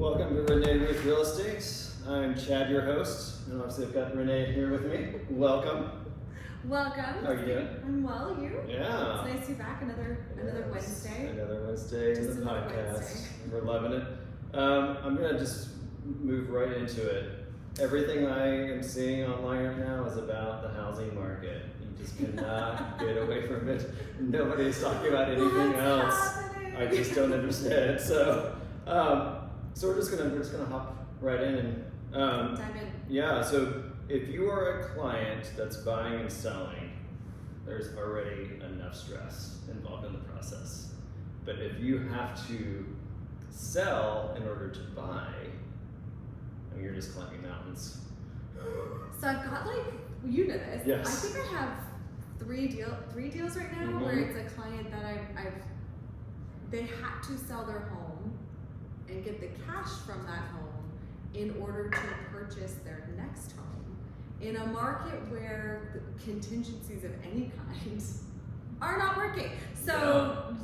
Welcome to Renee with Real Estate. I'm Chad, your host, and obviously I've got Renee here with me. Welcome. Welcome. How are you doing? I'm well. You? Yeah. It's nice to be back. Another Wednesday. Another Wednesday in the podcast. Wednesday. We're loving it. I'm gonna just move right into it. Everything I am seeing online right now is about the housing market. You just cannot get away from it. Nobody's talking about anything else. Happening? I just don't understand. So we're just gonna hop right in and Dive in. yeah. So if you are a client that's buying and selling, there's already enough stress involved in the process. But if you have to sell in order to buy, I mean, you're just climbing mountains. So I've got you know this. Yes. I think I have three deals right now where it's a client that they had to sell their home and get the cash from that home in order to purchase their next home in a market where the contingencies of any kind are not working. So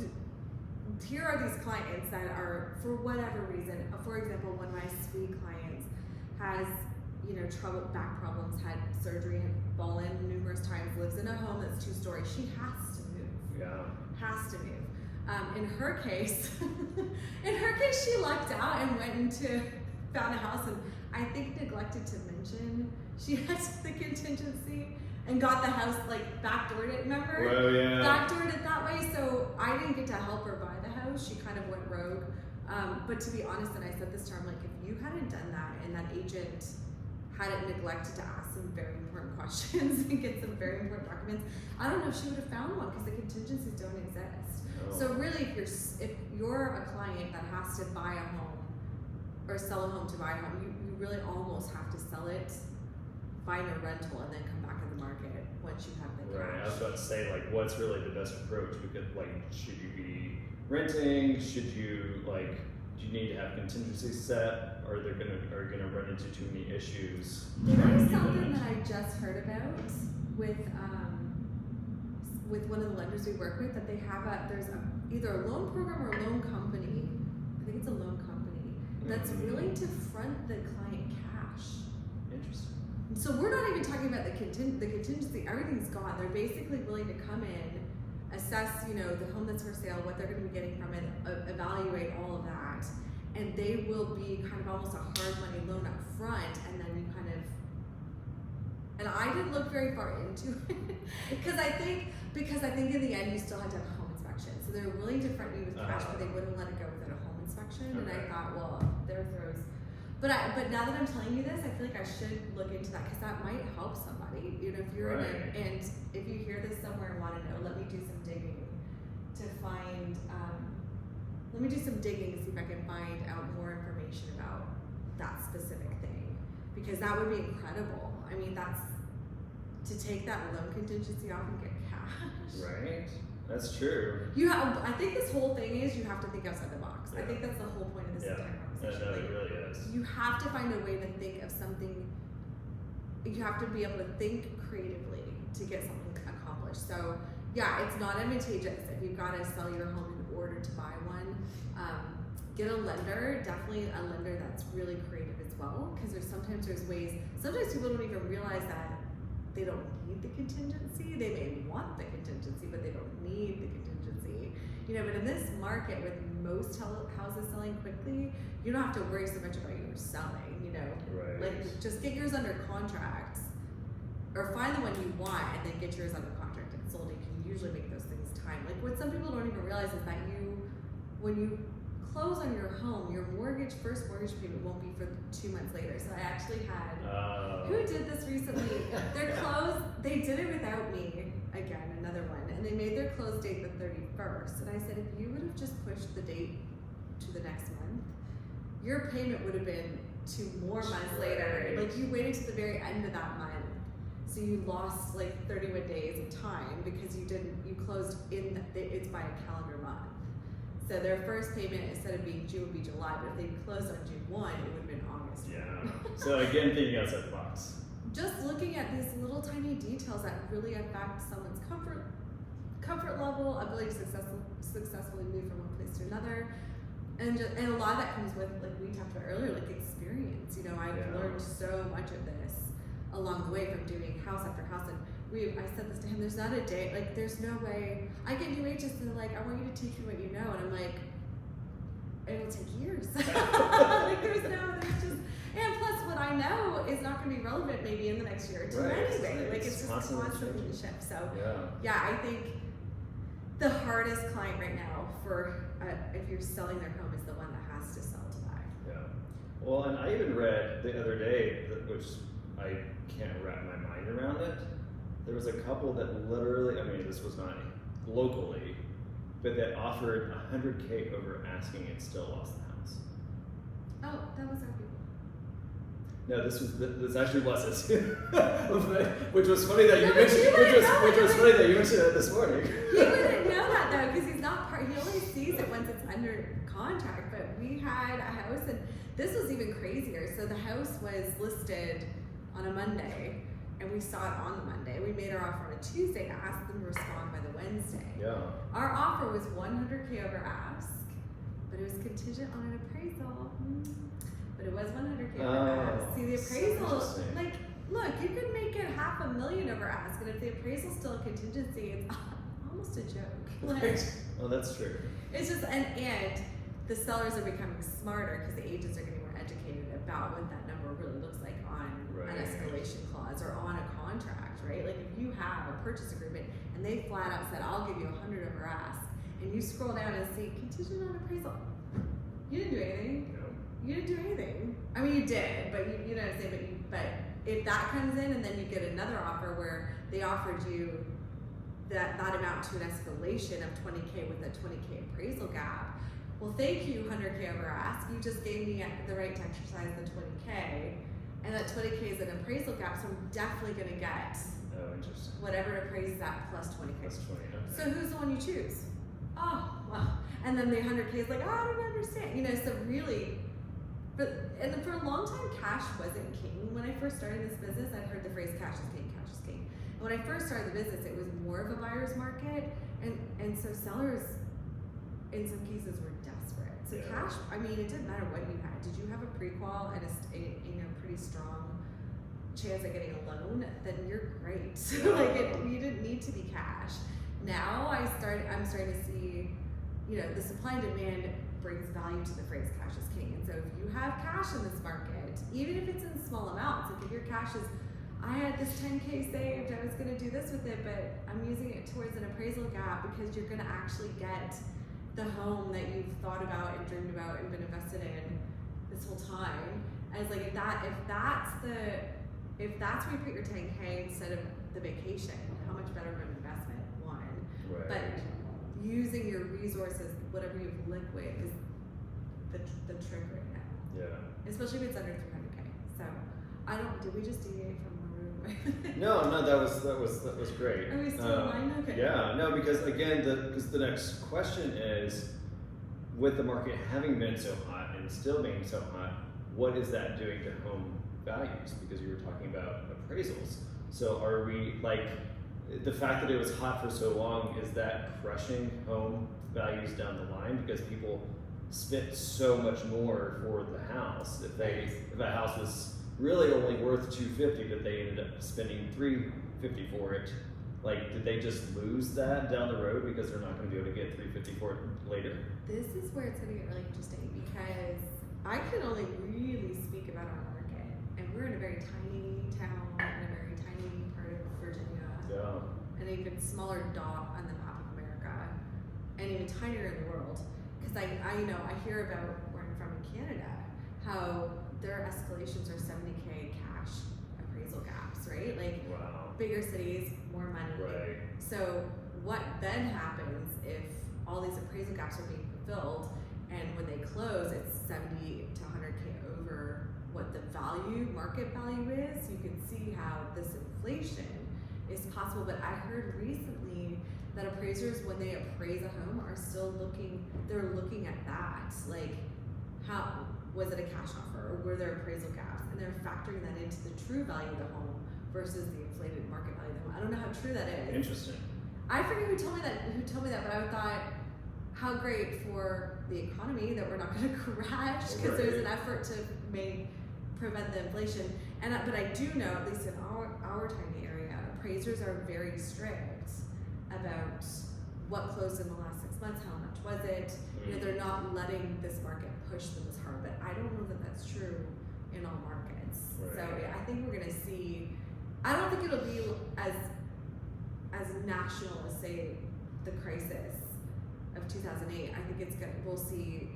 here are these clients that are, for whatever reason, for example, one of my suite clients has, back problems, had surgery, had fallen numerous times, lives in a home that's 2-story. She has to move. Yeah. Has to move. In her case, she lucked out and found a house, and I think neglected to mention she had the contingency and got the house, backdoored it, remember? Well, yeah. Backdoored it that way, so I didn't get to help her buy the house. She kind of went rogue. But to be honest, and I said this to her, I'm like, if you hadn't done that and that agent hadn't neglected to ask some very important questions and get some very important documents, I don't know if she would have found one because the contingencies don't exist. Oh. So really, if you're a client that has to buy a home or sell a home to buy a home, you really almost have to sell it, find a rental, and then come back in the market once you have the cash. Right. I was about to say, what's really the best approach? Because, should you be renting? Should you do you need to have contingency set? Or are you gonna run into too many issues? There is something that I just heard about with one of the lenders we work with, that they have either a loan program or a loan company. I think it's a loan company that's willing to front the client cash. Interesting. So we're not even talking about the contingency. Everything's gone. They're basically willing to come in, assess, the home that's for sale, what they're going to be getting from it, evaluate all of that, and they will be kind of almost a hard money loan up front, and then you kind of. And I didn't look very far into it because I think in the end you still had to have a home inspection. So they were willing to front you with cash, but they wouldn't let it go without a home inspection. Okay. And I thought, well, there throws. But now that I'm telling you this, I feel like I should look into that because that might help somebody. If you're right. And if you hear this somewhere and want to know, let me do some digging to find. Let me do some digging to see if I can find out more information about that specific thing, because that would be incredible. I mean, that's to take that loan contingency off and get cash. Right. That's true. I think this whole thing is you have to think outside the box. Yeah. I think that's the whole point of this entire conversation. No, it really is. You have to find a way to think of something. You have to be able to think creatively to get something accomplished. So yeah, it's not advantageous if you've got to sell your home in order to buy one. Get a lender, definitely a lender that's really creative as well, because sometimes people don't even realize that they don't need the contingency. They may want the contingency, but they don't need the contingency. But in this market with most houses selling quickly, you don't have to worry so much about yours selling, Right. Just get yours under contract, or find the one you want and then get yours under contract and sold. You can usually make those things time. What some people don't even realize is that when you close on your home, your first mortgage payment won't be for 2 months later. So I actually had, who did this recently? They did it without me, again, another one, and they made their close date the 31st. And I said, if you would have just pushed the date to the next month, your payment would have been 2 more months later. You waited to the very end of that month. So you lost 31 days of time because you closed it's by a calendar month. So their first payment, instead of being June, would be July, but if they closed on June 1, it would have been August. Yeah. So again, thinking outside the box. Just looking at these little tiny details that really affect someone's comfort level, ability to successfully move from one place to another. And a lot of that comes with, like we talked about earlier, like experience. You know, I've learned so much of this along the way from doing house after house. And I said this to him, there's not a day, like there's no way, I get new agents and they're like, I want you to teach me what you know. And I'm like, it'll take years. Like there's just, and plus what I know is not going to be relevant maybe in the next year or two anyway. Like it's just constantly shift. So yeah, I think the hardest client right now for if you're selling their home is the one that has to sell to buy. Yeah. Well, and I even read the other day, which I can't wrap my mind around it. There was a couple that literally, I mean, this was not locally, but that offered $100K over asking and still lost the house. Oh, that was our people. No, this actually was us. Which was funny that you mentioned. Which was funny that you mentioned that this morning. He wouldn't know that though, because he's not part. He only sees it once it's under contract. But we had a house, and this was even crazier. So the house was listed on a Monday, and we saw it on the Monday. We made our offer on a Tuesday to ask them to respond by the Wednesday. Yeah. Our offer was $100K over ask, but it was contingent on an appraisal. But it was $100K over ask. See, the appraisal, like, look, you could make it $500,000 over ask, and if the appraisal's still a contingency, it's almost a joke. Like, oh, that's true. It's just, and the sellers are becoming smarter because the agents are getting more educated about what that number really looks like on an escalation clause or on a contract, right? Like if you have a purchase agreement and they flat out said, I'll give you 100 over ask, and you scroll down and see contingent on appraisal, you didn't do anything. No. You didn't do anything. I mean, you did, but you know what I'm saying. But if that comes in and then you get another offer where they offered you that amount to an escalation of 20K with a 20K appraisal gap, well, thank you, 100K over ask. You just gave me the right to exercise the 20K. And that 20K is an appraisal gap, so I'm definitely going to get whatever it appraises at plus 20K. Plus 20, okay. So who's the one you choose? Oh, well. And then the 100K is like, oh, I don't understand. You know, so really, and for a long time, cash wasn't king. When I first started this business, I'd heard the phrase cash is king, cash is king. And when I first started the business, it was more of a buyer's market. And so sellers, in some cases, were desperate. So cash, I mean, it didn't matter what you had. Did you have a pre-qual and a pretty strong chance at getting a loan? Then you're great. You didn't need to be cash. Now I'm starting to see, you know, the supply and demand brings value to the phrase cash is king. And so if you have cash in this market, even if it's in small amounts, like if your cash is, I had this 10K saved, I was going to do this with it, but I'm using it towards an appraisal gap, because you're going to actually get the home that you've thought about and dreamed about and been invested in this whole time. As like if that's where you put your 10K instead of the vacation, how much better of an investment? One, but using your resources, whatever you've liquid, is the trick right now. Yeah. Especially if it's under 300K. So did we just deviate from where we were? No, that was great. Are we still in line? Okay. Yeah, no, because again, the next question is, with the market having been so hot and still being so hot, what is that doing to home values? Because you were talking about appraisals. So are we, like, the fact that it was hot for so long, is that crushing home values down the line? Because people spent so much more for the house. If a house was really only worth $250, but they ended up spending $350 for it, like, did they just lose that down the road because they're not going to be able to get $350 for it later? This is where it's going to get really interesting, because I can only really speak about our market, and we're in a very tiny town in a very tiny part of Virginia. Yeah. An even smaller dot on the map of America, and even tinier in the world. Because I hear about where I'm from in Canada, how their escalations are 70K cash appraisal gaps, right? Like, bigger cities, more money. Right. So what then happens if all these appraisal gaps are being fulfilled, and when they close, it's 70 to 100K over what the market value is? You can see how this inflation is possible. But I heard recently that appraisers, when they appraise a home, are still looking at that. Like, how was it a cash offer, or were there appraisal gaps? And they're factoring that into the true value of the home versus the inflated market value of the home. I don't know how true that is. Interesting. I forget who told me that, but I thought, how great for the economy that we're not going to crash because there's an effort to prevent the inflation. But I do know, at least in our tiny area, appraisers are very strict about what closed in the last 6 months, how much was it. You know, they're not letting this market push them as hard, but I don't know that that's true in all markets. So yeah, I think we're going to see, I don't think it'll be as national as, say, the crisis of 2008. I think we'll see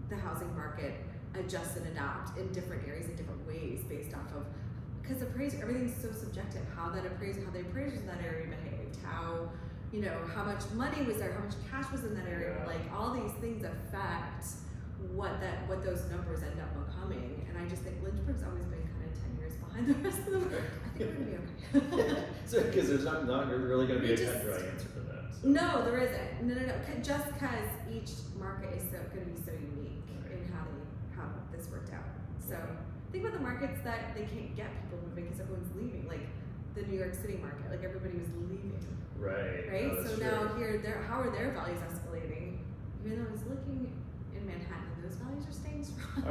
the housing market adjust and adapt in different areas in different ways based off of, because everything's so subjective. How the appraisers in that area behaved, how much money was there, how much cash was in that area. Like all these things affect what those numbers end up becoming. And I just think Lynchburg's always been kind of 10 years behind the rest of them. I think we're gonna be okay. So because there's not really gonna be a cut dry answer for that. So. No, there isn't. No. Just because each market is going to be so unique in how this worked out. So think about the markets that they can't get people moving because everyone's leaving. Like the New York City market, like everybody was leaving. Right. Oh, so now how are their values escalating? Even though I was looking in Manhattan, those values are staying strong.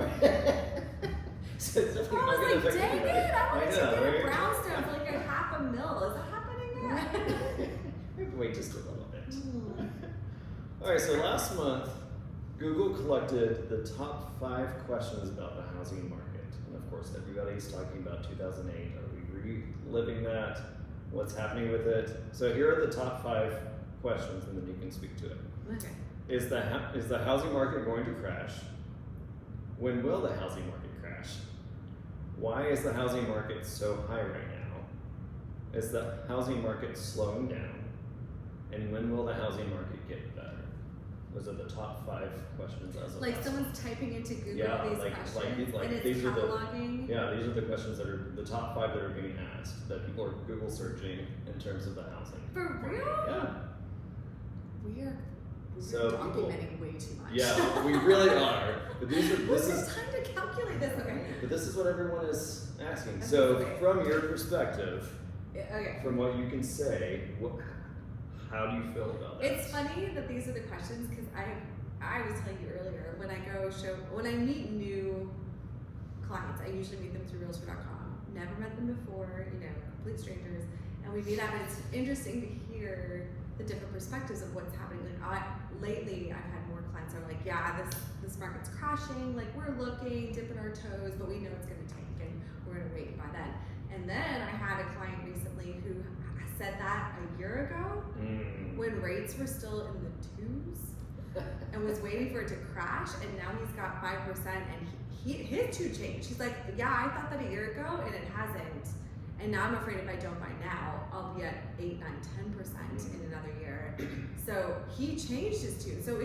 So it's I was like, dang it! I want to get a right? brownstone for like $500,000. Is that happening yet? Wait just a little bit. All right, so last month, Google collected the top 5 questions about the housing market. And of course, everybody's talking about 2008. Are we reliving that? What's happening with it? So here are the top 5 questions, and then you can speak to it. Okay. Is the housing market going to crash? When will the housing market crash? Why is the housing market so high right now? Is the housing market slowing down? And when will the housing market get better? Those are the top 5 questions as of like someone's typing into Google these questions like and these it's cataloging. These are the questions that are the top 5 that are being asked that people are Google searching in terms of the housing. For real? Yeah. We're So documenting way too much. Yeah, we really are. But this is time to calculate this. Okay. But this is what everyone is asking. Okay, so okay. From your perspective, okay. From what you can say, how do you feel about that? It's funny that these are the questions because I was telling you earlier when I meet new clients, I usually meet them through Realtor.com. Never met them before, complete strangers, and we meet up. And it's interesting to hear the different perspectives of what's happening. Like lately, I've had more clients that are like, yeah, this market's crashing. Like we're looking, dipping our toes, but we know it's going to tank, and we're going to wait by then. And then I had a client recently who said that a year ago when rates were still in the 2s and was waiting for it to crash, and now he's got 5% and his tune changed. He's like, yeah, I thought that a year ago and it hasn't, and now I'm afraid if I don't buy now, I'll be at 8, 9, 10% in another year. So he changed his tune. So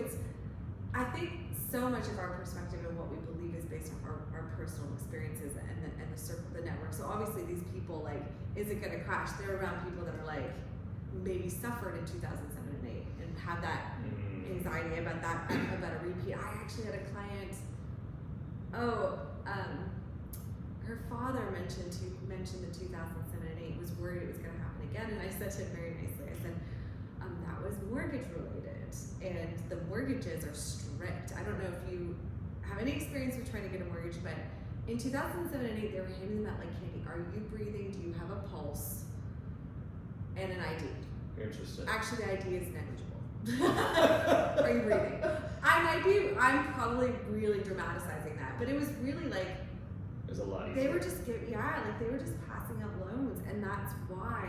I think so much of our perspective and what we believe is based on our personal experiences and the circle, the network. So obviously these people, like, is it going to crash? They're around people that are like maybe suffered in 2007 and 8 and have that anxiety about a repeat. I actually had a client. Her father mentioned the 2007 and 8, was worried it was going to happen again, and I said to him very nicely, I said, that was mortgage related, and the mortgages are strict. I don't know if you have any experience with trying to get a mortgage, but in 2007 and 8, they were handing them out like candy. Are you breathing? Do you have a pulse? And an ID. Interesting. Actually, the ID is negligible. Are you breathing? I'm probably really dramatizing that, but it was really like, it was a lot easier. They were just they were just passing out loans, and that's why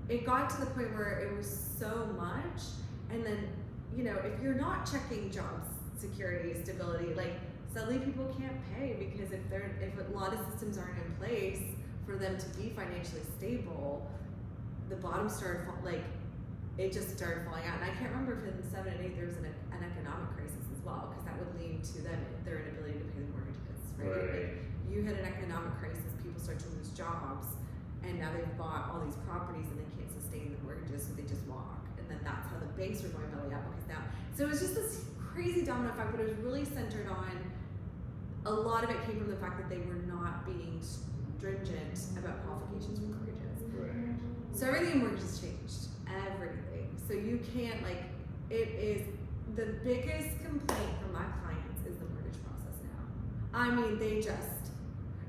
it got to the point where it was so much. And then, if you're not checking job security, stability, like suddenly people can't pay because if a lot of systems aren't in place for them to be financially stable, the bottom started it just started falling out. And I can't remember if in 7 and 8 there was an economic crisis as well, because that would lead to their inability to pay the mortgages, right? Like, you had an economic crisis, people start to lose jobs, and now they've bought all these properties and they can't sustain the mortgages, so they just walk. And then that's how the banks are going belly up, because now, so it was just this crazy domino effect, but it was really centered on, a lot of it came from the fact that they were not being stringent about qualifications for mortgages. Right. So everything in mortgages changed, everything. So you can't, it is the biggest complaint from my clients is the mortgage process now. I mean,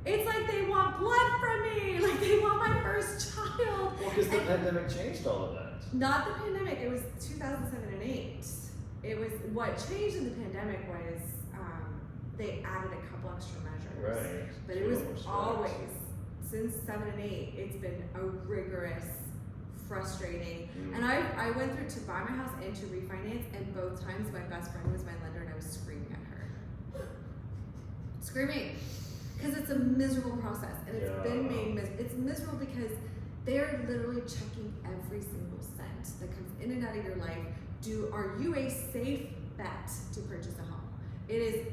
it's like they want blood from me, like they want my first child. Well, because the pandemic changed all of that. Not the pandemic, it was 2007 and 8. It was, what changed in the pandemic was they added a couple extra measures. Right. But it was always, since 7 and 8, it's been a rigorous, frustrating. And I went through to buy my house and to refinance, and both times my best friend was my lender and I was screaming at her. Screaming. Because it's a miserable process, and it's been made it's miserable because they're literally checking every single cent that comes in and out of your life. Are you a safe bet to purchase a home? It is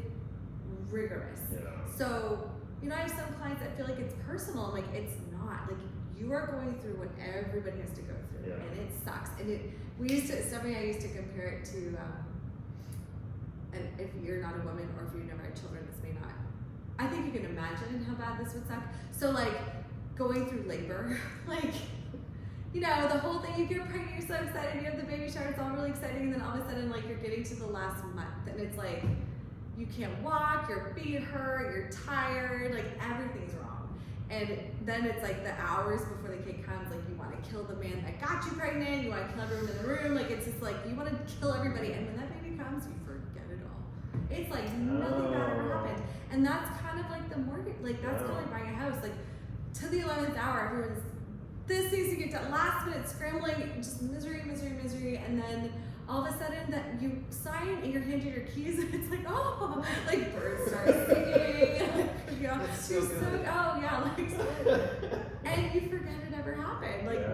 rigorous. Yeah. So, I have some clients that feel like it's personal. I'm like, it's not. Like, you are going through what everybody has to go through, and it sucks. And Stephanie and I used to compare it to, and if you're not a woman or if you've never had children, this may not. I think you can imagine how bad this would suck. So, like, going through labor, like, the whole thing, you get pregnant, you're so excited, you have the baby shower, it's all really exciting, and then all of a sudden, like, you're getting to the last month, and it's like, you can't walk, your feet hurt, you're tired, like, everything's wrong. And then it's like the hours before the kid comes, like, you want to kill the man that got you pregnant, you want to kill everyone in the room, like, it's just like, you want to kill everybody, and when that baby comes, you forget it all. It's like, nothing bad ever happened. And that's kind of like the mortgage, like, that's kind of like buying a house, like, to the 11th hour, everyone's, this needs to get done, last minute scrambling, just misery, and then all of a sudden that you sign and you're handed your keys and it's like, oh, like birds start singing, That's so good. and you forget it ever happened, like,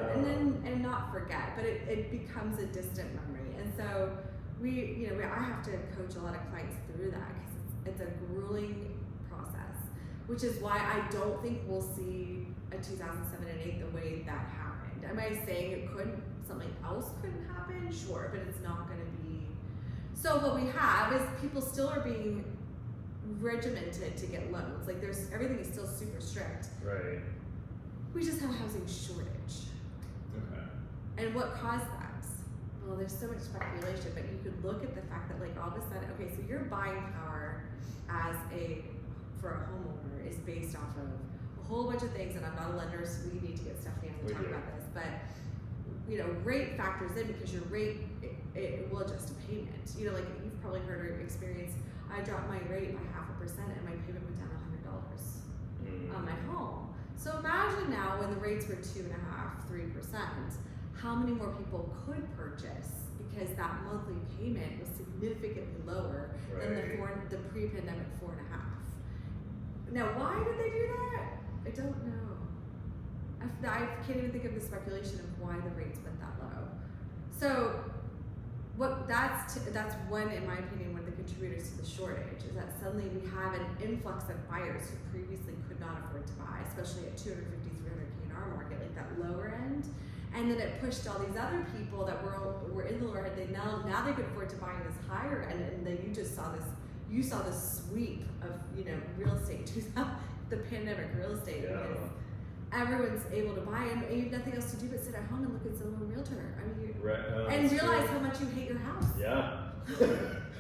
and not forget, but it becomes a distant memory. And so I have to coach a lot of clients through that because it's a grueling process, which is why I don't think we'll see a 2007 and 8 the way that happened. Am I saying something else couldn't happen? Sure, but it's not going to be. So what we have is people still are being regimented to get loans. Like everything is still super strict. Right. We just have a housing shortage. Okay. And what caused that? Well, there's so much speculation, but you could look at the fact that, like, all of a sudden, okay, so your buying power for a homeowner is based off of a whole bunch of things, and I'm not a lender, so we need to get Stephanie on to talk about this, but rate factors in because your rate, it will adjust a payment. Like you've probably heard or experienced, I dropped my rate by 0.5% and my payment went down $100 on my home. So imagine now when the rates were 2.5%, 3%, how many more people could purchase because that monthly payment was significantly lower than the pre-pandemic 4.5%. Now, why did they do that? I don't know. I can't even think of the speculation of why the rates went that low. So, that's one, in my opinion, one of the contributors to the shortage is that suddenly we have an influx of buyers who previously could not afford to buy, especially at $250,000, $300,000 in our market, like that lower end. And then it pushed all these other people that were in the lower end. Now they could afford to buy in this higher end, and then you just saw this sweep of real estate, the pandemic real estate. Because everyone's able to buy, and you have nothing else to do but sit at home and look at Zillow Realtor. I mean, and realize how much you hate your house. Yeah.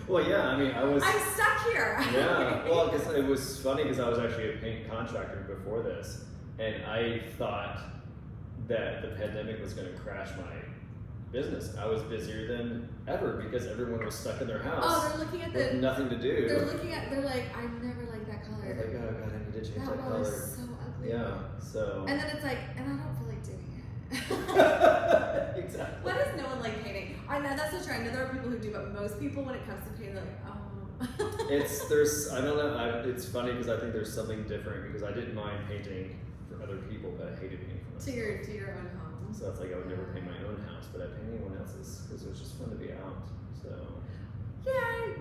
Well, yeah. I mean, I'm stuck here. Yeah. Well, because it was funny because I was actually a paint contractor before this, and I thought that the pandemic was going to crash my business. I was busier than ever because everyone was stuck in their house. Oh, they're looking at with nothing to do. They're like, I never liked that color. They're like, oh god, I need to change that color. That was so ugly. Yeah. So. And then it's like, and I don't feel like doing it. Exactly. Why does no one like painting? I know that's so true. I know there are people who do, but most people, when it comes to painting, they're like, oh. I don't know. It's funny because I think there's something different because I didn't mind painting for other people, but I hated painting for myself. To your own home. So it's like I would never paint my own house, but I paint anyone else's because it was just fun to be out. So.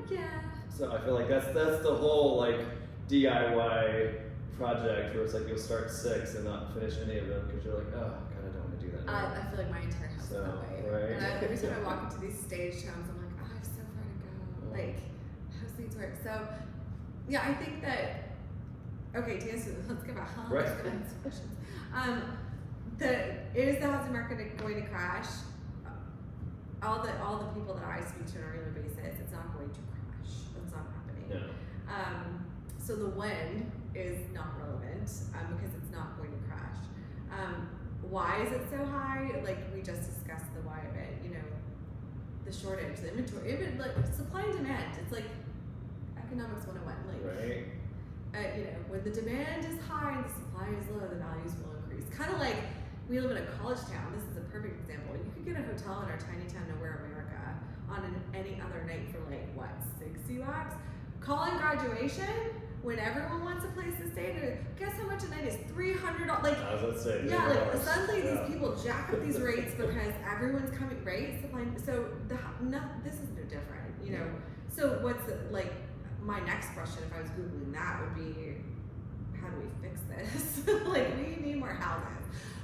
Yeah. So I feel like that's the whole like DIY project where it's like you'll start 6 and not finish any of them because you're like, oh god, I don't want to do that now. I feel like my entire house is that way. Right. And every time I walk into these stage homes, I'm like, oh, I have so far to go. Like, how things work. So, yeah, I think that. Okay, to answer, let's go back. Right. Is the housing market going to crash? all the people that I speak to on a regular basis, it's not going to crash. That's not happening. No. So the when is not relevant because it's not going to crash. Why is it so high? Like we just discussed the why of it. You know, the shortage, the inventory, even like supply and demand. It's like economics 101. Like, right. You know, when the demand is high and the supply is low, the values will increase. Kind of like we live in a college town. This is a perfect example. You could get a hotel in our tiny town, nowhere America, on any other night for like what, $60? Calling graduation. When everyone wants a place to stay, guess how much a night is? $300. Like, I was about to say, yeah, like $300. suddenly these people jack up these rates because everyone's coming, right? So this is no different, you know. So what's like my next question if I was Googling that would be, how do we fix this? Like we need more houses.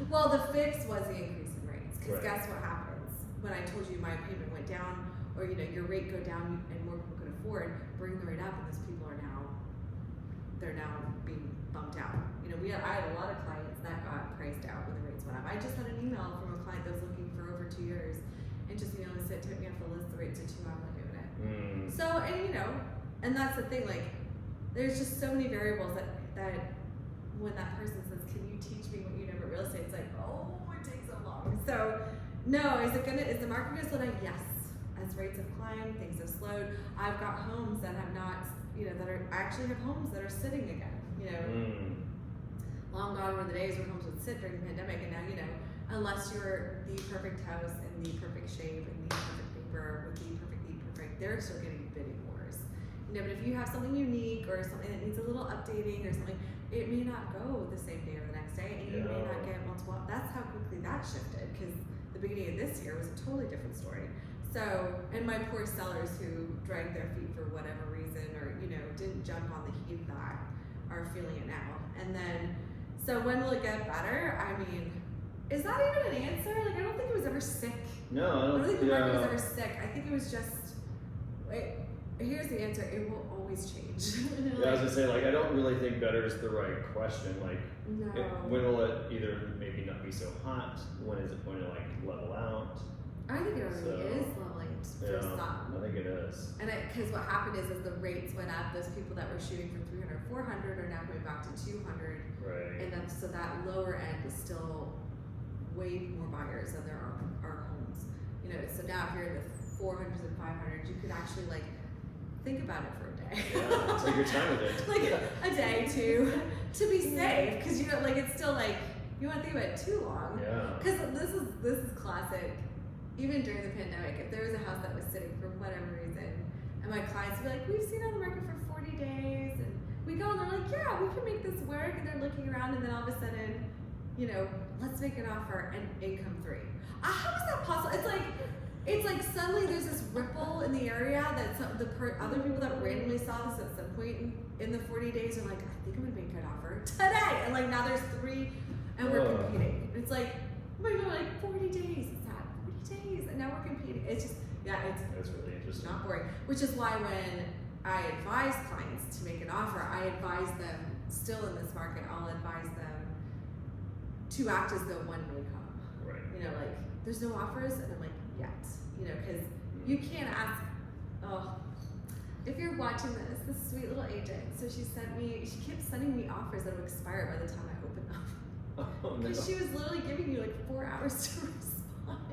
Well, the fix was the increase in rates because guess what happens when I told you my payment went down, or you know your rate go down and more people could afford, bring the rate up, and those people are now. They're now being bumped out. You know, I had a lot of clients that got priced out when the rates went up. I just had an email from a client that was looking for over 2 years, and just took me off the list. The rates are too high. I'm not doing it. So, and you know, and that's the thing. Like, there's just so many variables that when that person says, "Can you teach me what you know about real estate?" It's like, oh, it takes so long. So, no, is the market gonna slow down? Yes. As rates have climbed, things have slowed. I've got homes that have not. You know, I actually have homes that are sitting again, you know. Long gone were the days where homes would sit during the pandemic, and now, you know, unless you're the perfect house in the perfect shape and the perfect paper with the perfect, they're still getting bidding wars. You know, but if you have something unique or something that needs a little updating or something, it may not go the same day or the next day, and you may not get multiple. That's how quickly that shifted, because the beginning of this year was a totally different story. So, and my poor sellers who dragged their feet for whatever reason, or, you know, didn't jump on the heat that are feeling it now. And then, so when will it get better? I mean, is that even an answer? Like, I don't think it was ever sick. No, I don't think the market was ever sick. I think it was just, here's the answer, it will always change. Yeah, I was gonna say, like, I don't really think better is the right question. Like, no. When will it either maybe not be so hot? When is it going to like level out? I think it already is leveling for some. I think it is. And because what happened is, as the rates went up, those people that were shooting for 300, 400 are now going back to 200. Right. And then, so that lower end is still way more buyers than there are homes. You know, so now if you're in the 400s and 500s, you could actually like think about it for a day. Yeah, take your time with it. Like a day to be safe, because you know, like it's still like you want to think about it too long. Yeah. Because this is classic. Even during the pandemic, if there was a house that was sitting for whatever reason, and my clients would be like, we've seen it on the market for 40 days, and we go and they're like, yeah, we can make this work, and they're looking around, and then all of a sudden, you know, let's make an offer, and income 3. How is that possible? It's like suddenly there's this ripple in the area that other people that randomly saw this at some point in the 40 days are like, I think I'm gonna make an offer today, and like now there's 3, and we're competing. It's like, oh my god, like 40 days. Days, and now we're competing. It's just, it's really interesting. Not boring. Which is why when I advise clients to make an offer, I advise them, still in this market, I'll advise them to act as though one may come. Right. You know, like, there's no offers, and I'm like, yet. You know, because you can't ask, if you're watching this sweet little agent, so she kept sending me offers that would expire by the time I open them. Oh, no. Because she was literally giving you like 4 hours to respond.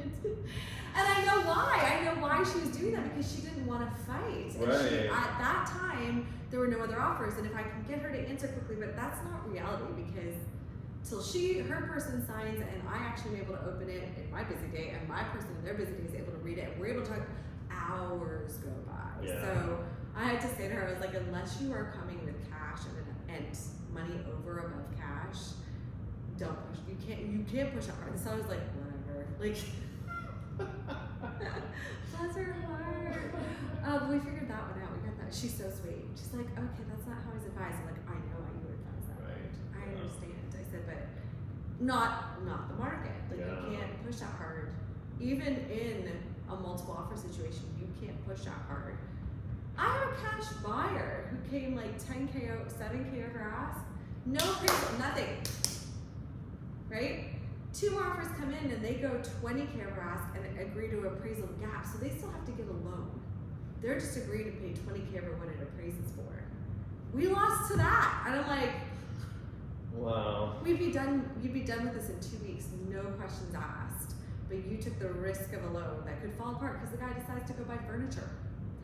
And I know why. I know why she was doing that, because she didn't want to fight. And right. At that time, there were no other offers. And if I can get her to answer quickly, but that's not reality, because till her person signs and I actually am able to open it in my busy day, and my person in their busy day is able to read it, and we're able to talk, hours go by. Yeah. So I had to say to her, I was like, unless you are coming with cash and money over above cash, don't push. You can't push out. And so I was like, whatever. Like, bless her heart. We figured that one out. We got that. She's so sweet. She's like, okay, that's not how I was advised. I'm like, I know how you were advised that. Right. I understand. I said, but not the market. Like, you can't push that hard. Even in a multiple offer situation, you can't push that hard. I have a cash buyer who came like 7K over ask. No appraisal, nothing. Right? 2 more offers come in and they go 20K over ask and agree to appraisal gap, so they still have to get a loan. They're just agreeing to pay 20K over what it appraises for. We lost to that, and I'm like, wow. you'd be done with this in 2 weeks, no questions asked. But you took the risk of a loan that could fall apart because the guy decides to go buy furniture.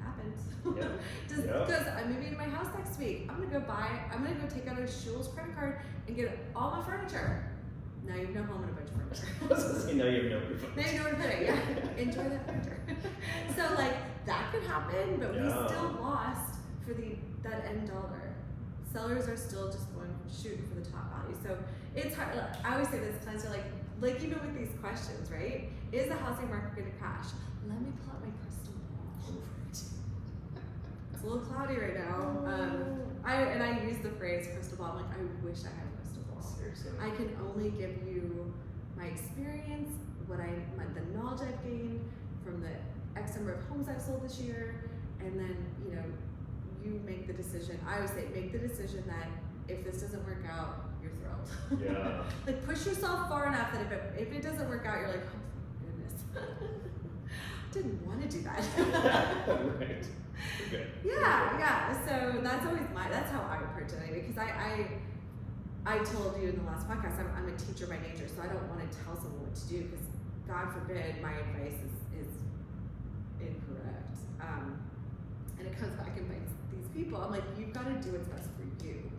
Happens. Yeah. Because I'm moving to my house next week. I'm gonna go take out a Schul's credit card and get all my furniture. Now you have no home and a bunch of furniture. Now you have no furniture. Now you know where to put it, yeah. Enjoy that furniture. So like that could happen, but we still lost for that end dollar. Sellers are still just going shooting for the top value. So it's hard. I always say this, clients are like even with these questions, right? Is the housing market going to crash? Let me pull out my crystal ball. It's a little cloudy right now. I use the phrase crystal ball. I'm like, I wish I had a crystal ball. Seriously. I can only give you my experience, the knowledge I've gained from the X number of homes I've sold this year, and then you make the decision. I always say, make the decision that if this doesn't work out, you're thrilled. Yeah. Like push yourself far enough that if it doesn't work out, you're like, oh goodness, didn't want to do that. Right. Okay. Yeah. So that's how I approach it anyway. Because I told you in the last podcast, I'm a teacher by nature, so I don't want to tell someone what to do because God forbid my advice is incorrect. And it comes back and bites these people. I'm like, you've got to do what's best for you.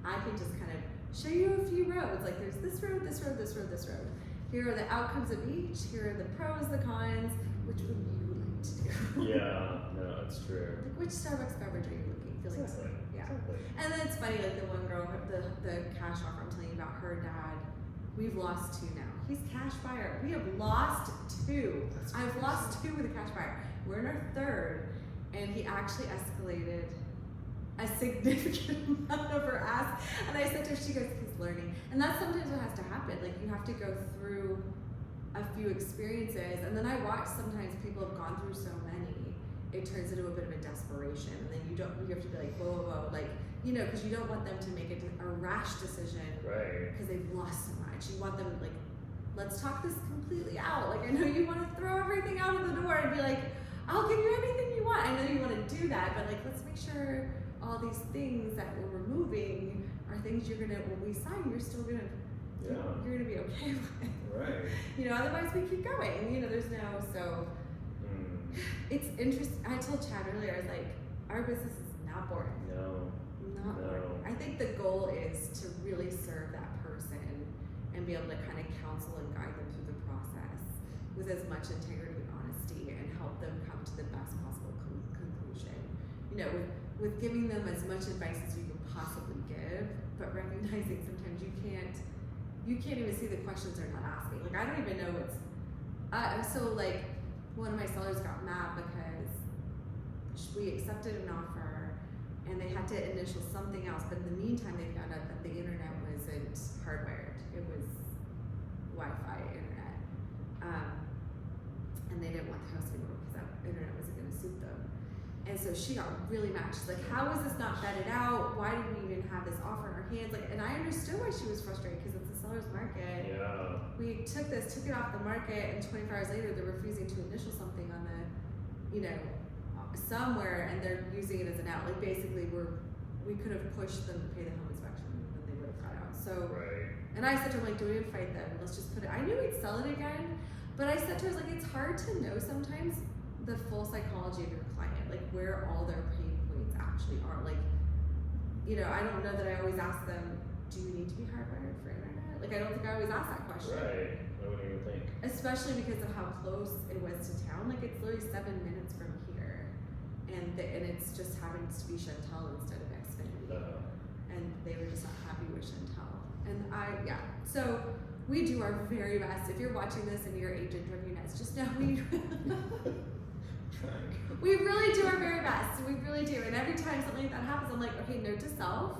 I can just kind of show you a few roads. Like there's this road, this road, this road, this road. Here are the outcomes of each. Here are the pros, the cons. Which would you like to do? Yeah, no, that's true. Like which Starbucks beverage are you feeling? Exactly. Yeah. Exactly. And then it's funny, like the one girl, the cash offer I'm telling you about, her dad, we've lost 2 now. He's cash buyer. We have lost 2. I've lost 2 with a cash buyer. We're in our 3rd, and he actually escalated a significant amount of her ask. And I said to her, she goes, he's learning. And that's sometimes what has to happen. Like you have to go through a few experiences. And then I watch sometimes people have gone through so many, it turns into a bit of a desperation. And then you have to be like, whoa, like, because you don't want them to make a rash decision. Right. Because they've lost so much. You want them like, let's talk this completely out. Like I know you want to throw everything out of the door and be like, I'll give you anything you want. I know you want to do that, but like, let's make sure all these things that we're removing are things you're gonna, when we sign, you're still gonna, you're gonna be okay with. Right. Otherwise we keep going. There's so. It's interesting. I told Chad earlier, I was like, our business is not boring. No. Not boring. I think the goal is to really serve that person and be able to kind of counsel and guide them through the process with as much integrity and honesty and help them come to the best possible conclusion. With giving them as much advice as you can possibly give, but recognizing sometimes you can't even see the questions they're not asking. Like I don't even know what's so like one of my sellers got mad because we accepted an offer and they had to initial something else, but in the meantime they found out that the internet wasn't hardwired. It was Wi-Fi internet. And they didn't want the house anymore because that internet wasn't going to suit them. And so she got really mad. She's like, how is this not vetted out? Why did we even have this offer in our hands? Like, and I understood why she was frustrated because it's a seller's market. Yeah. We took it off the market, and 24 hours later, they're refusing to initial something on the, somewhere, and they're using it as an out. Like, basically, we could have pushed them to pay the home inspection, and they would have got out. So, right. And I said to her, like, don't even fight them. Let's just put it. I knew we'd sell it again, but I said to her, like, it's hard to know sometimes the full psychology of your client, like where all their pain points actually are. Like, I don't know that I always ask them, do you need to be hardwired for internet? Like, I don't think I always ask that question. Right. I wouldn't even think. Especially because of how close it was to town. Like, it's literally 7 minutes from here, and it's just happens to be Chantel instead of Xfinity. And they were just not happy with Chantel. And so we do our very best. If you're watching this and you're agent driven, just know we really do our very best. We really do. And every time something like that happens, I'm like, okay, note to self.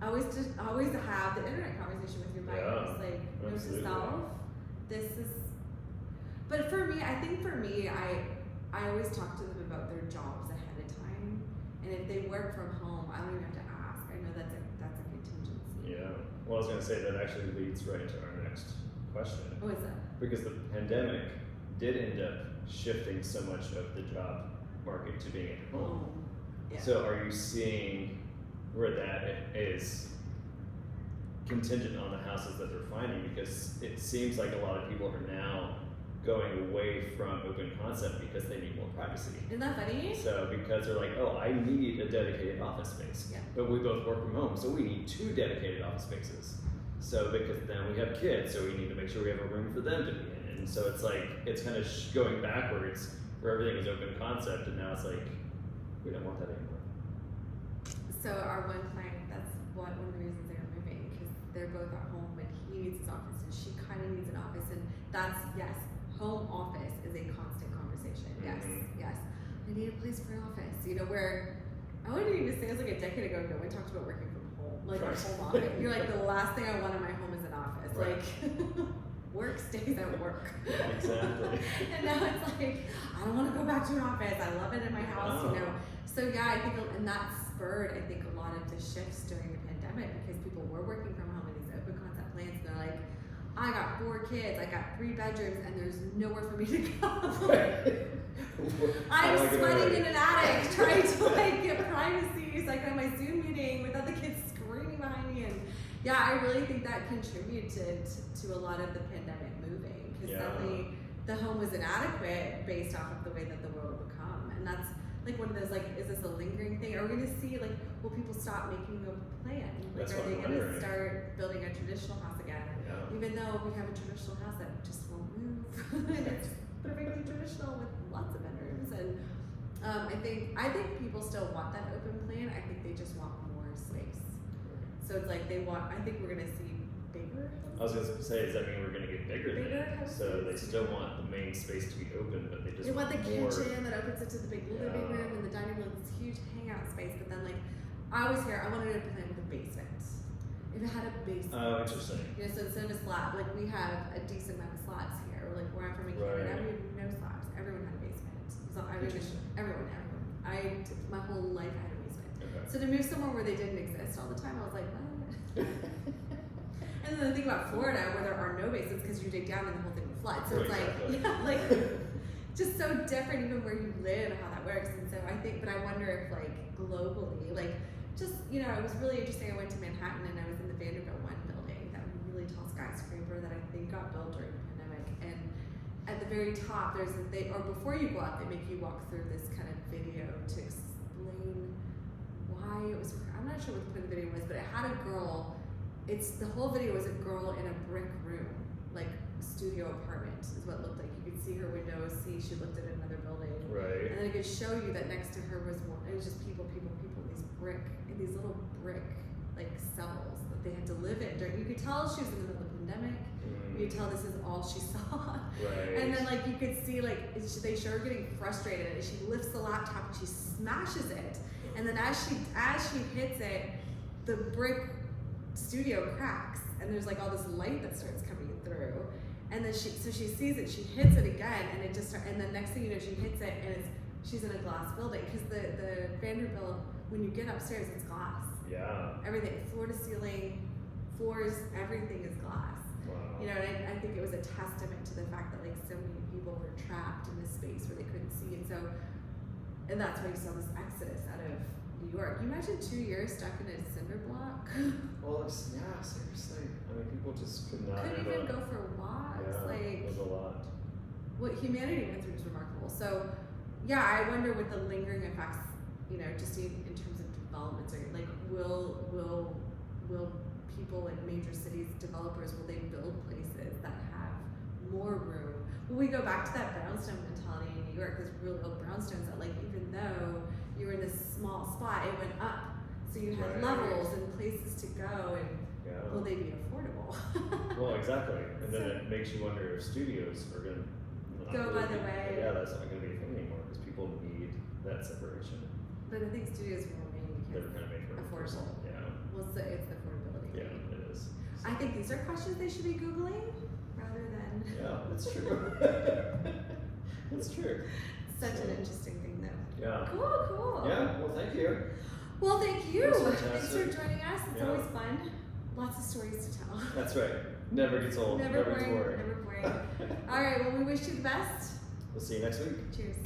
Always have the internet conversation with your buyers. Yeah, like, note absolutely. to self. This is. But for me, I always talk to them about their jobs ahead of time. And if they work from home, I don't even have to ask. I know that's a contingency. Yeah. Well, I was going to say that actually leads right into our next question. What is that? Because the pandemic did end up shifting so much of the job market to being at home. Yeah. So are you seeing where that is contingent on the houses that they're finding? Because it seems like a lot of people are now going away from open concept because they need more privacy. Isn't that funny? So because they're like, oh, I need a dedicated office space. Yeah. But we both work from home, so we need 2 dedicated office spaces. So because then we have kids, so we need to make sure we have a room for them to be in. And so it's like, it's kind of going backwards where everything is open concept, and now it's like, we don't want that anymore. So our one client, that's one of the reasons they were moving, because they're both at home, and he needs his office, and she kind of needs an office, and that's, yes, home office is a constant conversation. Yes, yes. I need a place for an office. You know, where I wouldn't even say it was like a decade ago, no one talked about working from home, like a home office. You're like, the last thing I want in my home is an office. Right. Like, work stays at work. Exactly. And now it's like, I don't want to go back to an office. I love it in my house, you know. So yeah, I think, and that spurred, I think, a lot of the shifts during the pandemic, because people were working from home in these open concept plans, and they're like, I got 4 kids, I got 3 bedrooms, and there's nowhere for me to go. I'm sweating in an attic trying to like get privacy, so I go to my Zoom meeting without the kids screaming behind me. And yeah, I really think that contributed to a lot of the pandemic moving, because suddenly the home was inadequate based off of the way that the world would become. And that's like one of those, like, is this a lingering thing? Are we going to see, like, will people stop making a plan? Like, That's are they what I'm going to wondering. start building a traditional house again? Yeah. Even though we have a traditional house that just won't move. And it's perfectly traditional with lots of bedrooms. And I think people still want that open plan. I think they just want more space. So it's like they want, I think we're going to see bigger houses. I was going to say, does that mean we're going to get bigger than houses? So they still want the main space to be open, but they just want the more. kitchen that opens into the big living room and the dining room, this huge hangout space. But then, like, I was here, I wanted to plan with a basement. If it had a basement. Oh, interesting. You know, so instead of a slab, like, we have a decent amount of slabs here. Like, where I'm from in Canada, we have no slabs. Everyone had a basement. So everyone. My whole life I had a basement. Okay. So to move somewhere where they didn't exist all the time, I was like, what? And then the thing about Florida, where there are no basements, because you dig down and the whole thing will flood. So it's Exactly. like, yeah, like, just so different even where you live, how that works. And so I think, but I wonder if, like, globally, like, just, you know, it was really interesting. I went to Manhattan and I was in the Vanderbilt 1 building, that really tall skyscraper that I think got built during the pandemic. And at the very top, there's or before you go up, they make you walk through this kind of video to explain why it was. I'm not sure what the point of the video was, but it had a girl. The whole video was a girl in a brick room, like studio apartment is what it looked like. You could see her windows, she looked at another building. Right. And then it could show you that next to her was one, it was just people, in these little brick, like, cells that they had to live in during, you could tell she was in the middle of the pandemic. You could tell this is all she saw. Right. And then, like, you could see, like, they show her getting frustrated, and she lifts the laptop and she smashes it. And then as she hits it, the brick studio cracks, and there's like all this light that starts coming through. And then she sees it, she hits it again, and it just and then next thing you know, she hits it, and she's in a glass building, because the Vanderbilt, when you get upstairs, it's glass. Yeah. Everything, floor to ceiling, floors, everything is glass. Wow. You know, and I think it was a testament to the fact that, like, so many people were trapped in this space where they couldn't see, and that's why you saw this exodus out of New York. You imagine 2 years stuck in a cinder block? Well, yeah, seriously. I mean, people just could not Couldn't even go for walks. Yeah, Like, it was a lot. what humanity went through is remarkable. So, yeah, I wonder what the lingering effects, you know, just in terms of developments are like. Will people in major cities, developers, will they build places that have more room? Will we go back to that brownstone mentality in New York? Those real old brownstones that, like, even though you were in this small spot, it went up. So you had levels and places to go, and will they be affordable? Well, exactly. And then it makes you wonder if studios are going to go by the way. Yeah, that's not going to be a thing anymore, because people need that separation. But I think studios will remain They're because kind of made for affordable. Yeah. Well, so it's the affordability. Yeah, it is. I think these are questions they should be Googling rather than. Yeah, that's true. That's true. Such an interesting thing, though. Yeah. Cool. Yeah. Well, thank you. Well, thank you. That's Thanks for fantastic. joining us. It's Yeah. always fun. Lots of stories to tell. That's right. Never gets old. Never gets boring. boring. Never boring. All right. Well, we wish you the best. We'll see you next week. Cheers.